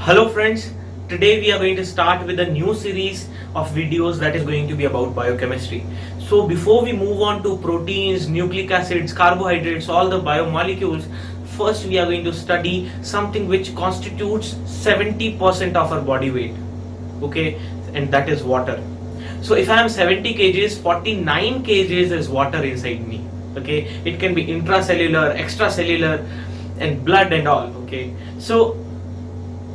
Hello friends, today we are going to start with a new series of videos that is going to be about biochemistry. So before we move on to proteins, nucleic acids, carbohydrates, all the biomolecules, first we are going to study something which constitutes 70% of our body weight, okay, and that is water. So if I am 70 kgs, 49 kgs is water inside me, okay. It can be intracellular, extracellular, and blood and all, okay. So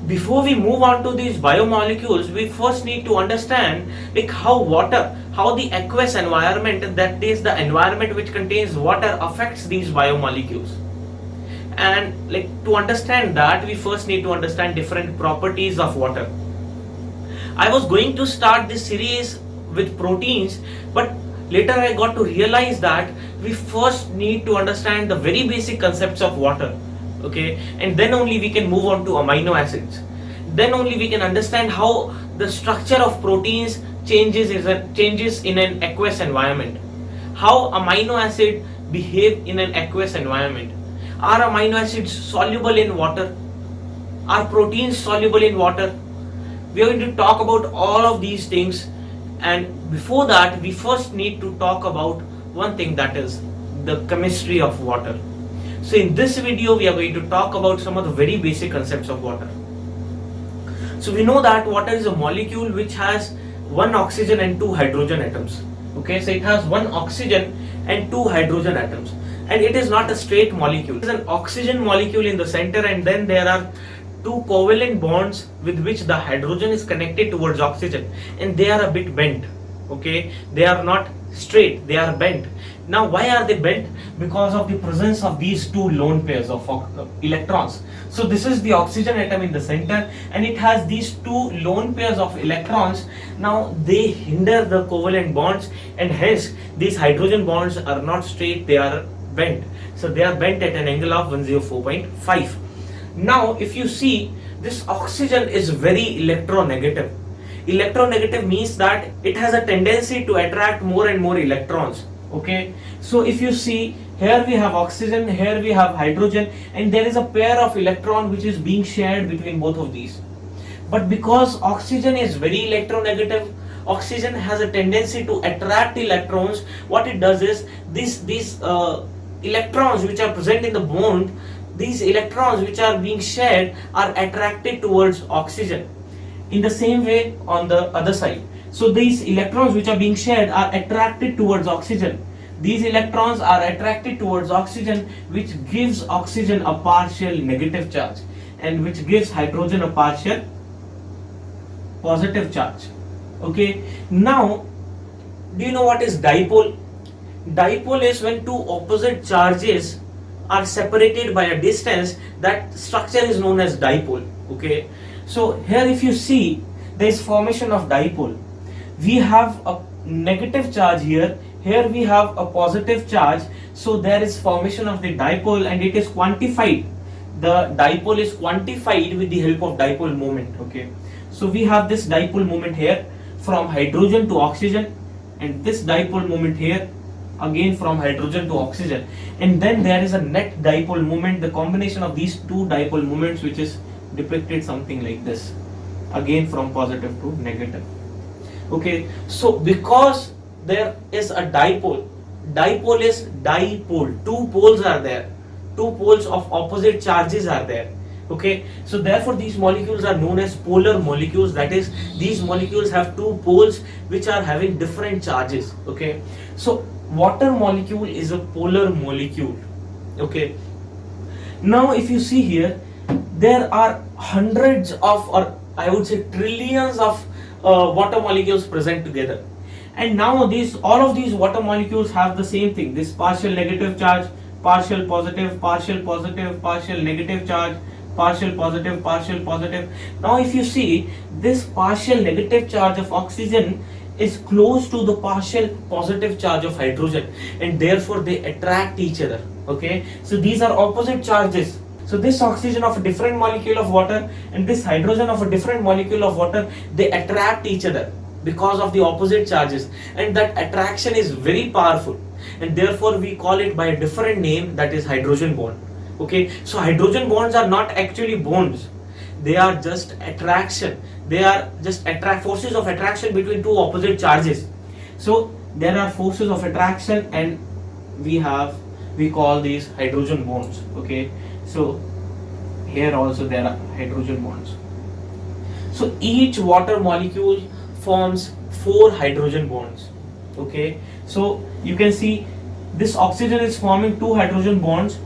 before we move on to these biomolecules, we first need to understand like how the aqueous environment, that is the environment which contains water, affects these biomolecules. And like to understand that, we first need to understand different properties of water. I was going to start this series with proteins, but later I got to realize that we first need to understand the very basic concepts of water, okay, and then only we can move on to amino acids. Then only we can understand how the structure of proteins changes in an aqueous environment, how amino acid behave in an aqueous environment. Are amino acids soluble in water? Are proteins soluble in water? We are going to talk about all of these things, and before that we first need to talk about one thing, that is the chemistry of water. So in this video we are going to talk about some of the very basic concepts of water. So we know that water is a molecule which has one oxygen and two hydrogen atoms, okay. So it has one oxygen and two hydrogen atoms, and it is not a straight molecule. It is an oxygen molecule in the center, and then there are two covalent bonds with which the hydrogen is connected towards oxygen, and they are a bit bent, okay. They are not straight, they are bent. Now why are they bent? Because of the presence of these two lone pairs of electrons. So this is the oxygen atom in the center, and it has these two lone pairs of electrons. Now they hinder the covalent bonds, and hence these hydrogen bonds are not straight, they are bent. So they are bent at an angle of 104.5. Now if you see, this oxygen is very electronegative. Electronegative means that it has a tendency to attract more and more electrons, okay. So if you see, here we have oxygen, here we have hydrogen, and there is a pair of electron which is being shared between both of these. But because oxygen is very electronegative, oxygen has a tendency to attract electrons. What it does is, these electrons which are present in the bond, these electrons which are being shared are attracted towards oxygen. In the same way on the other side, so these electrons which are being shared are attracted towards oxygen. These electrons are attracted towards oxygen, which gives oxygen a partial negative charge, and which gives hydrogen a partial positive charge, okay. Now do you know what is dipole? Dipole is when two opposite charges are separated by a distance. That structure is known as dipole, okay. So here if you see, there is formation of dipole. We have a negative charge here, here we have a positive charge, so there is formation of the dipole, and it is quantified. The dipole is quantified with the help of dipole moment, okay. So we have this dipole moment here from hydrogen to oxygen, and this dipole moment here again from hydrogen to oxygen, and then there is a net dipole moment, the combination of these two dipole moments, which is depicted something like this, again from positive to negative, okay. So because there is a dipole is dipole, two poles are there, two poles of opposite charges are there, okay. So therefore these molecules are known as polar molecules, that is, these molecules have two poles which are having different charges, okay. So water molecule is a polar molecule, okay. Now if you see here, there are hundreds of, or I would say trillions of water molecules present together, and now all of these water molecules have the same thing, this partial negative charge, partial positive, partial positive, partial negative charge, partial positive, partial positive. Now if you see, this partial negative charge of oxygen is close to the partial positive charge of hydrogen, and therefore they attract each other, okay. So these are opposite charges. So this oxygen of a different molecule of water and this hydrogen of a different molecule of water, they attract each other because of the opposite charges, and that attraction is very powerful, and therefore we call it by a different name, that is hydrogen bond, okay. So hydrogen bonds are not actually bonds, they are just attraction. They are just forces of attraction between two opposite charges. So there are forces of attraction, and we call these hydrogen bonds. Okay, so here also there are hydrogen bonds. So each water molecule forms 4 hydrogen bonds. Okay, so you can see this oxygen is forming 2 hydrogen bonds,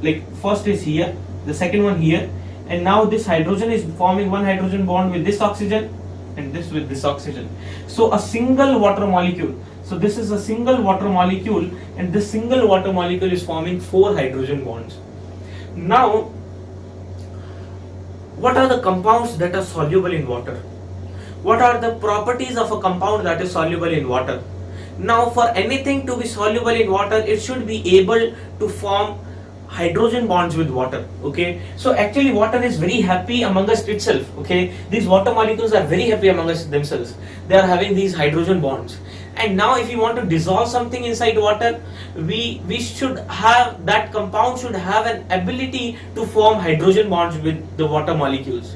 like first is here, the second one here, and now this hydrogen is forming 1 hydrogen bond with this oxygen and this with this oxygen. So a single water molecule, so this is a single water molecule, and this single water molecule is forming 4 hydrogen bonds. Now what are the compounds that are soluble in water? What are the properties of a compound that is soluble in water? Now for anything to be soluble in water, it should be able to form hydrogen bonds with water. Okay, so actually water is very happy amongst itself. Okay, these water molecules are very happy amongst themselves. They are having these hydrogen bonds. And now if you want to dissolve something inside water, we should have, that compound should have an ability to form hydrogen bonds with the water molecules.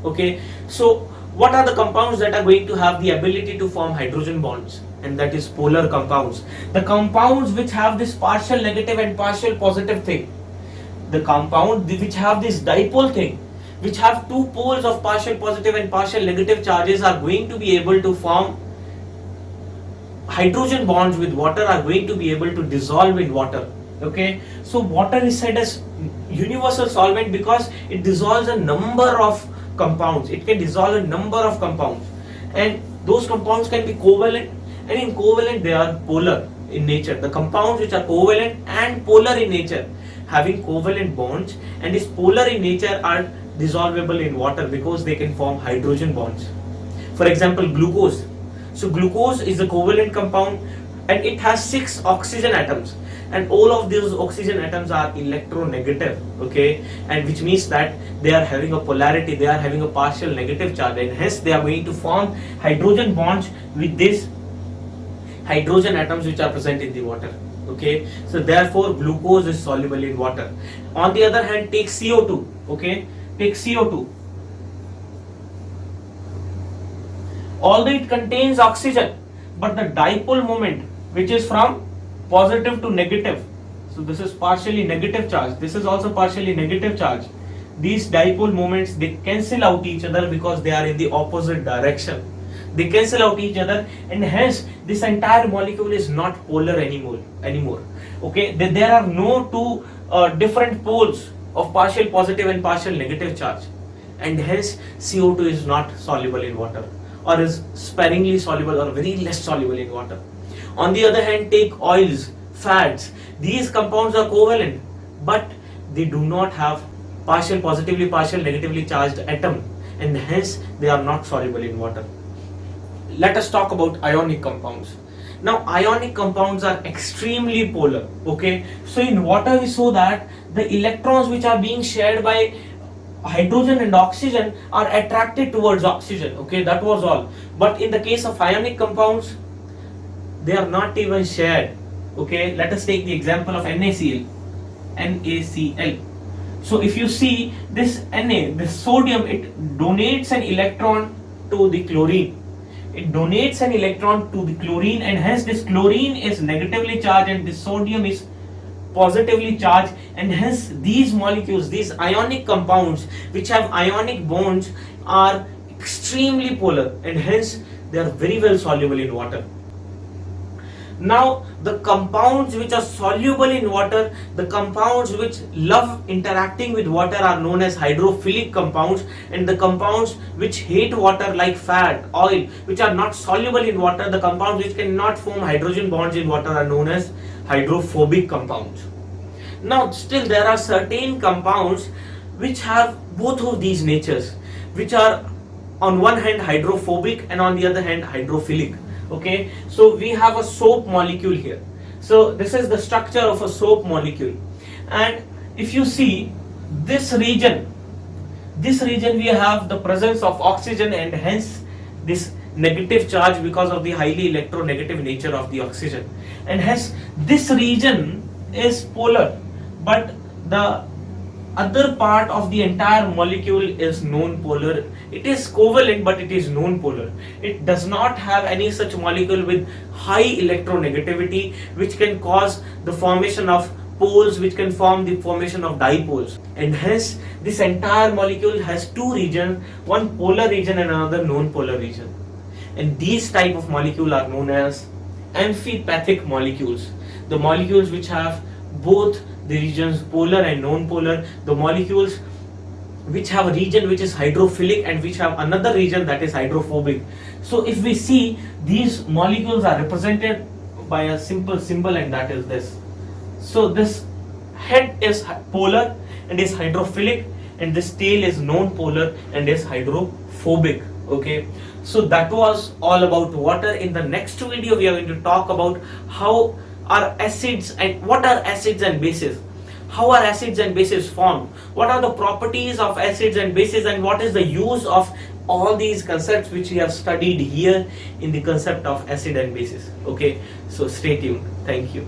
Okay, so what are the compounds that are going to have the ability to form hydrogen bonds? And that is polar compounds. The compounds which have this partial negative and partial positive thing, the compound which have this dipole thing, which have 2 poles of partial positive and partial negative charges, are going to be able to form hydrogen bonds with water, are going to be able to dissolve in water. Okay, so water is said as universal solvent because it dissolves a number of compounds. It can dissolve a number of compounds, and those compounds can be covalent, and in covalent they are polar in nature. The compounds which are covalent and polar in nature, having covalent bonds and is polar in nature, are dissolvable in water because they can form hydrogen bonds. For example, glucose. So glucose is a covalent compound, and it has 6 oxygen atoms, and all of those oxygen atoms are electronegative. Okay, and which means that they are having a polarity, they are having a partial negative charge, and hence they are going to form hydrogen bonds with these hydrogen atoms which are present in the water. Okay, so therefore glucose is soluble in water. On the other hand, take CO2. Okay, take CO2. Although it contains oxygen, but the dipole moment, which is from positive to negative, so this is partially negative charge, this is also partially negative charge, these dipole moments, they cancel out each other because they are in the opposite direction. They cancel out each other, and hence this entire molecule is not polar anymore. Okay, there are no 2 different poles of partial positive and partial negative charge, and hence CO2 is not soluble in water, or is sparingly soluble or very less soluble in water. On the other hand, take oils, fats. These compounds are covalent, but they do not have partial positively, partial negatively charged atom, and hence they are not soluble in water. Let us talk about ionic compounds. Now ionic compounds are extremely polar. Okay, so in water we saw that the electrons which are being shared by hydrogen and oxygen are attracted towards oxygen. Okay, that was all. But in the case of ionic compounds, they are not even shared. Okay, let us take the example of NaCl. So if you see this Na, this sodium, it donates an electron to the chlorine. It donates an electron to the chlorine, and hence this chlorine is negatively charged and this sodium is positively charged, and hence these molecules, these ionic compounds which have ionic bonds, are extremely polar, and hence they are very well soluble in water. Now the compounds which are soluble in water, the compounds which love interacting with water, are known as hydrophilic compounds, and the compounds which hate water like fat, oil, which are not soluble in water, the compounds which cannot form hydrogen bonds in water, are known as hydrophobic compounds. Now still there are certain compounds which have both of these natures, which are on one hand hydrophobic and on the other hand hydrophilic. Okay, so we have a soap molecule here. So this is the structure of a soap molecule, and if you see this region we have the presence of oxygen, and hence this negative charge because of the highly electronegative nature of the oxygen, and hence this region is polar, but the other part of the entire molecule is non-polar. It is covalent, but it is non-polar. It does not have any such molecule with high electronegativity, which can cause the formation of poles, which can form the formation of dipoles. And hence, this entire molecule has two regions, one polar region and another non-polar region. And these type of molecule are known as amphipathic molecules. The molecules which have both the regions polar and non-polar, the molecules which have a region which is hydrophilic and which have another region that is hydrophobic. So if we see, these molecules are represented by a simple symbol, and that is this. So this head is polar and is hydrophilic, and this tail is non-polar and is hydrophobic. Okay, so that was all about water. In the next video we are going to talk about how are acids and what are acids and bases, how are acids and bases formed, what are the properties of acids and bases, and what is the use of all these concepts which we have studied here in the concept of acid and bases. Okay, so stay tuned. Thank you.